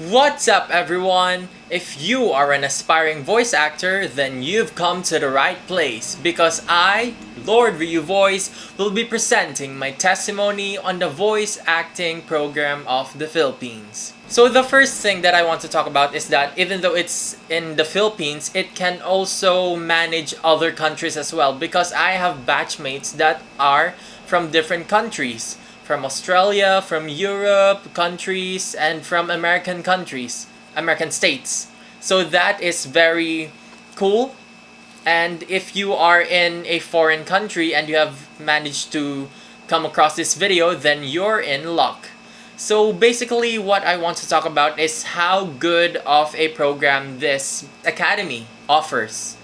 What's up, everyone? If you are an aspiring voice actor, then you've come to the right place because I, Lord Ryu Voice, will be presenting my testimony on the voice acting program of the Philippines. So the first thing that I want to talk about is that even though it's in the Philippines, it can also manage other countries as well because I have batchmates that are from different countries. From Australia, from Europe countries, and from American countries, American states. So that is very cool. And if you are in a foreign country and you have managed to come across this video, then you're in luck. So basically what I want to talk about is how good of a program this academy offers.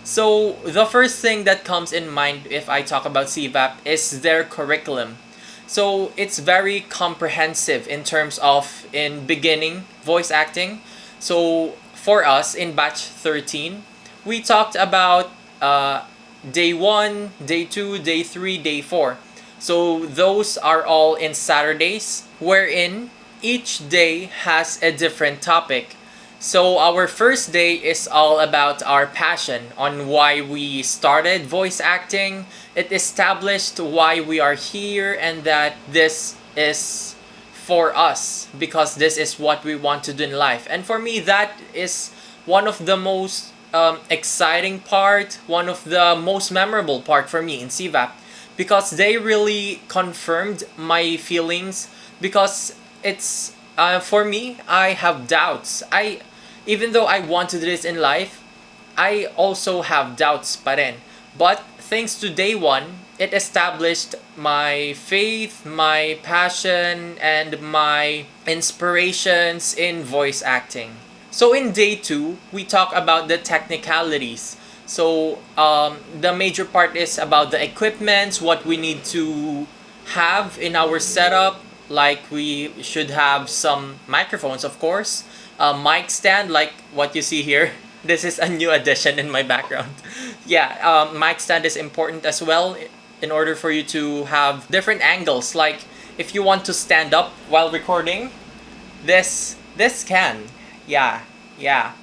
So the first thing that comes in mind if I talk about CVAP is their curriculum. So it's very comprehensive in terms of in beginning voice acting. So for us in batch 13, we talked about day 1, day 2, day 3, day 4. So those are all in Saturdays, wherein each day has a different topic. So our first day is all about our passion on why we started voice acting. It established why we are here and that this is for us because this is what we want to do in life. And for me, that is one of the most exciting part, one of the most memorable part for me in CVAP because they really confirmed my feelings because it's for me, I have doubts. Even though I want to do this in life, I also have doubts pa rin. But thanks to day 1, it established my faith, my passion, and my inspirations in voice acting. So in day 2, we talk about the technicalities. So the major part is about the equipment, what we need to have in our setup. Like we should have some microphones, of course. A mic stand like what you see here. This is a new addition in my background. Yeah, mic stand is important as well in order for you to have different angles. Like if you want to stand up while recording, this can. Yeah. Yeah,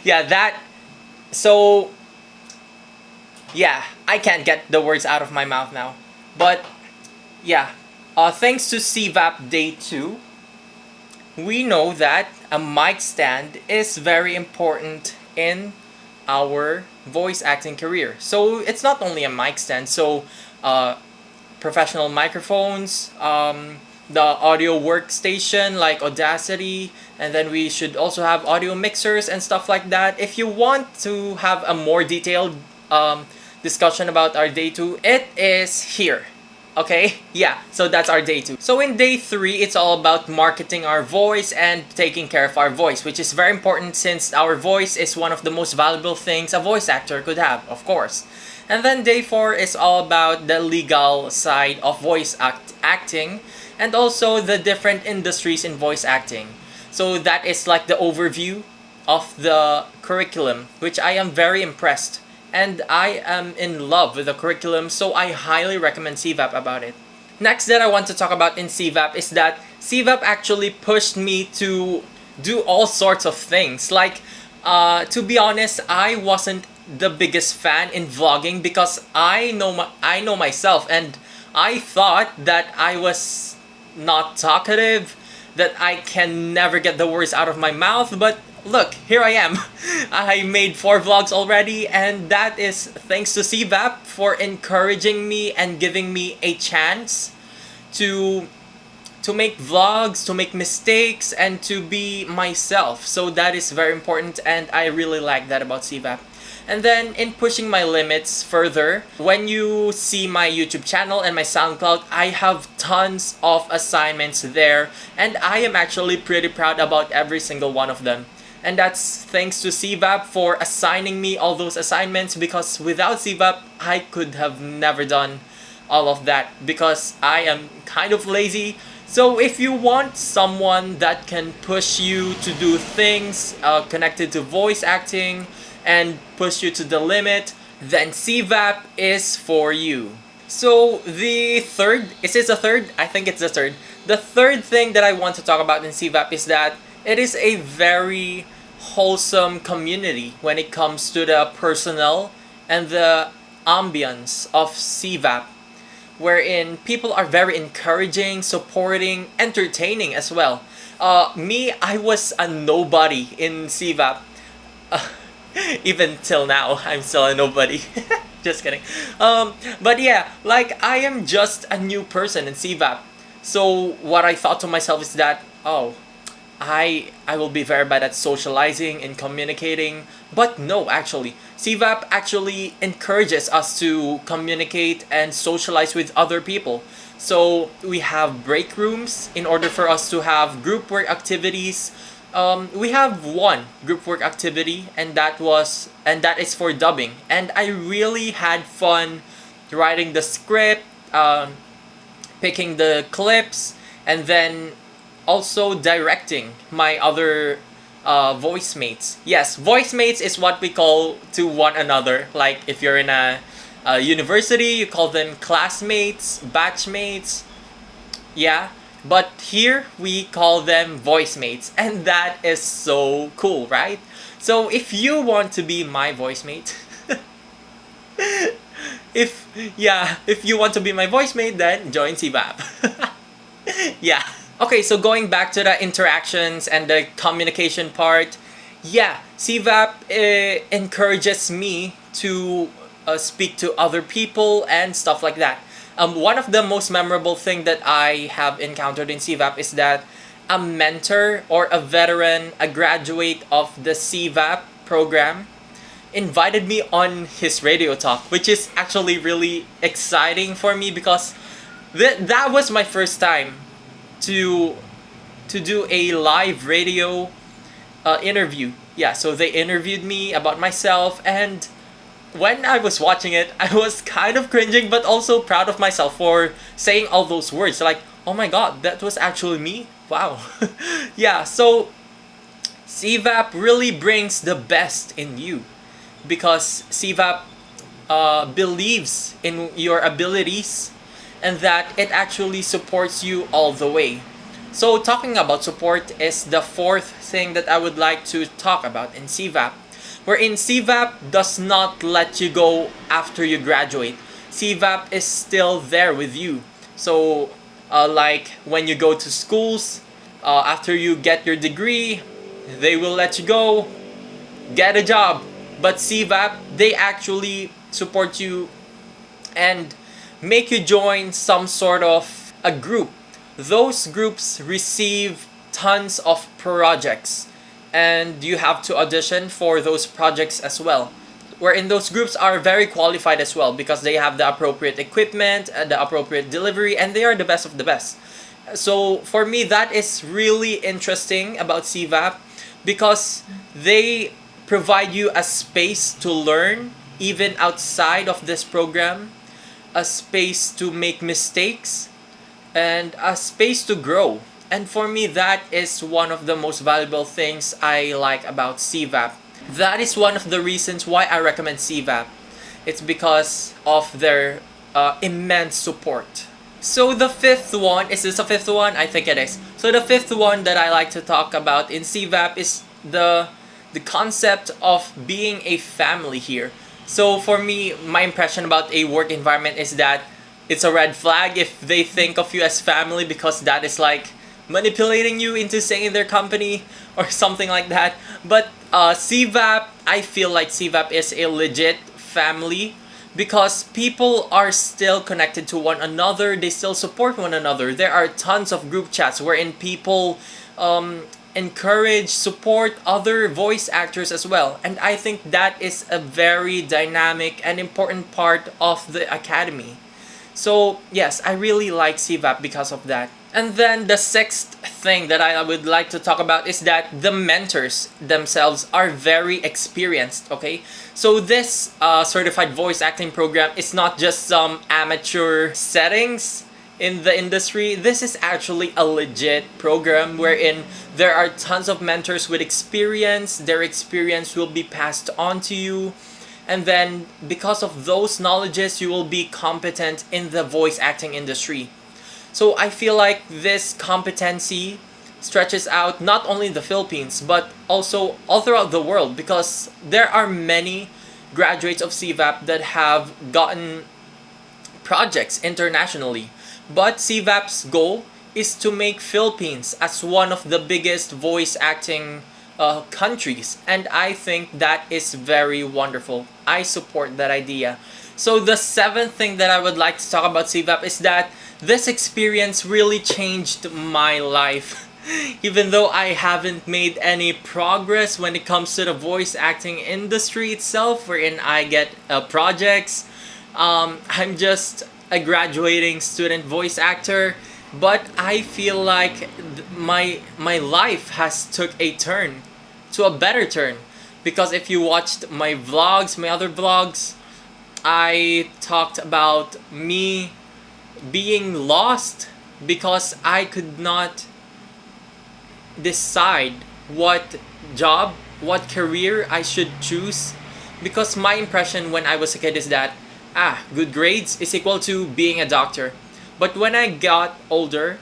that. So yeah, I can't get the words out of my mouth now. But yeah, thanks to CVAP day 2, we know that a mic stand is very important in our voice acting career. So it's not only a mic stand. So professional microphones, the audio workstation like Audacity, and then we should also have audio mixers and stuff like that. If you want to have a more detailed discussion about our day 2, it is here. Okay, yeah, so that's our day 2. So in day 3, it's all about marketing our voice and taking care of our voice, which is very important since our voice is one of the most valuable things a voice actor could have, of course. And then day 4 is all about the legal side of voice acting and also the different industries in voice acting. So that is like the overview of the curriculum, which I am very impressed. And I am in love with the curriculum, so I highly recommend CVAP about it. Next that I want to talk about in CVAP is that CVAP actually pushed me to do all sorts of things. Like, to be honest, I wasn't the biggest fan in vlogging because I know myself and I thought that I was not talkative, that I can never get the words out of my mouth, but look, here I am. I made 4 vlogs already, and that is thanks to CVAP for encouraging me and giving me a chance to make vlogs, to make mistakes, and to be myself. So that is very important, and I really like that about CVAP. And then in pushing my limits further, when you see my YouTube channel and my SoundCloud, I have tons of assignments there, and I am actually pretty proud about every single one of them. And that's thanks to CVAP for assigning me all those assignments because without CVAP, I could have never done all of that because I am kind of lazy. So if you want someone that can push you to do things connected to voice acting and push you to the limit, then CVAP is for you. So the third, is this the third? I think it's the third. The third thing that I want to talk about in CVAP is that it is a very wholesome community when it comes to the personnel and the ambience of CVAP, wherein people are very encouraging, supporting, entertaining as well. I was a nobody in CVAP. Even till now, I'm still a nobody. Just kidding. But yeah, like I am just a new person in CVAP. So what I thought to myself is that, oh, I will be very bad at socializing and communicating. But no, actually, CVAP actually encourages us to communicate and socialize with other people. So we have break rooms in order for us to have group work activities. We have one group work activity, and that is for dubbing. And I really had fun writing the script, picking the clips, and then also directing my other voice mates. Yes, voice mates is what we call to one another. Like if you're in a university, you call them classmates, batchmates. Yeah, but here we call them voice mates, and that is so cool, right? So if you want to be my voice mate, if you want to be my voice mate, then join CVAP. Yeah. Okay, so going back to the interactions and the communication part, yeah, CVAP encourages me to speak to other people and stuff like that. One of the most memorable thing that I have encountered in CVAP is that a mentor or a veteran, a graduate of the CVAP program, invited me on his radio talk, which is actually really exciting for me because that was my first time to do a live radio interview. Yeah, so they interviewed me about myself, and when I was watching it, I was kind of cringing, but also proud of myself for saying all those words. Like, oh my god, that was actually me. Wow. Yeah, so CVAP really brings the best in you because CVAP believes in your abilities and that it actually supports you all the way. So talking about support is the fourth thing that I would like to talk about in CVAP, wherein CVAP does not let you go after you graduate. CVAP is still there with you. So like when you go to schools, after you get your degree, they will let you go, get a job. But CVAP, they actually support you and make you join some sort of a group. Those groups receive tons of projects, and you have to audition for those projects as well. Wherein those groups are very qualified as well because they have the appropriate equipment, the appropriate delivery, and they are the best of the best. So for me, that is really interesting about CVAP because they provide you a space to learn even outside of this program, a space to make mistakes, and a space to grow. And for me, that is one of the most valuable things I like about CVAP. That is one of the reasons why I recommend CVAP. It's because of their immense support. So the fifth one, is this a fifth one? I think it is. So the fifth one that I like to talk about in CVAP is the concept of being a family here. So for me, my impression about a work environment is that it's a red flag if they think of you as family because that is like manipulating you into staying in their company or something like that. But CVAP, I feel like CVAP is a legit family because people are still connected to one another. They still support one another. There are tons of group chats wherein people encourage, support other voice actors as well. And I think that is a very dynamic and important part of the academy. So yes, I really like CVAP because of that. And then the sixth thing that I would like to talk about is that the mentors themselves are very experienced, okay? So this certified voice acting program is not just some amateur settings in the industry. This is actually a legit program wherein there are tons of mentors with experience. Their experience will be passed on to you. And then because of those knowledges, you will be competent in the voice acting industry. So I feel like this competency stretches out not only in the Philippines but also all throughout the world, because there are many graduates of CVAP that have gotten projects internationally. But CVAP's goal is to make Philippines as one of the biggest voice acting countries, and I think that is very wonderful. I support that idea. So the seventh thing that I would like to talk about CVAP is that this experience really changed my life. Even though I haven't made any progress when it comes to the voice acting industry itself, wherein I get projects, I'm just a graduating student voice actor, but I feel like my life has took a turn to a better turn, because if you watched my vlogs, my other vlogs, I talked about me being lost because I could not decide what job, what career I should choose, because my impression when I was a kid is that good grades is equal to being a doctor. But when I got older,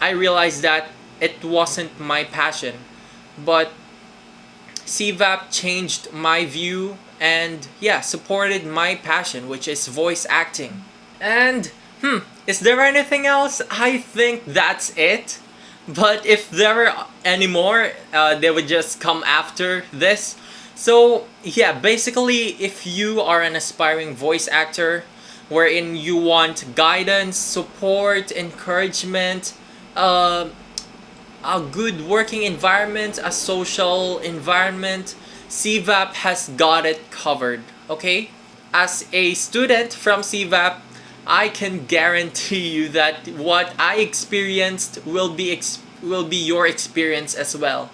I realized that it wasn't my passion. But CVAP changed my view and supported my passion, which is voice acting. And is there anything else? I think that's it. But if there were any more, they would just come after this. So basically, if you are an aspiring voice actor wherein you want guidance, support, encouragement, a good working environment, a social environment, CVAP has got it covered, okay? As a student from CVAP, I can guarantee you that what I experienced will be your experience as well.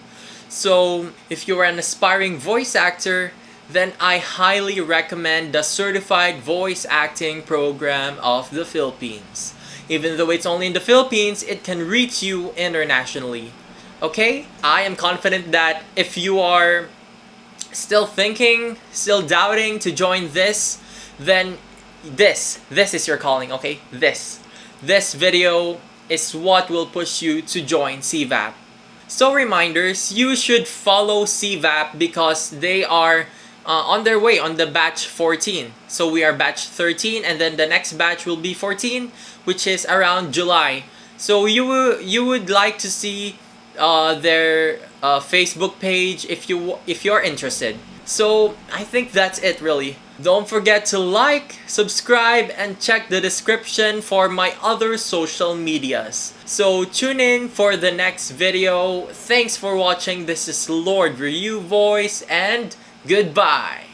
So, if you're an aspiring voice actor, then I highly recommend the Certified Voice Acting Program of the Philippines. Even though it's only in the Philippines, it can reach you internationally. Okay? I am confident that if you are still thinking, still doubting to join this, then this is your calling, okay? This video is what will push you to join CVAP. So reminders, you should follow CVAP because they are on their way on the batch 14. So we are batch 13 and then the next batch will be 14, which is around July. So you would like to see their Facebook page if you're interested. So I think that's it really. Don't forget to like, subscribe, and check the description for my other social medias. So tune in for the next video. Thanks for watching. This is Lord Ryu Voice and goodbye.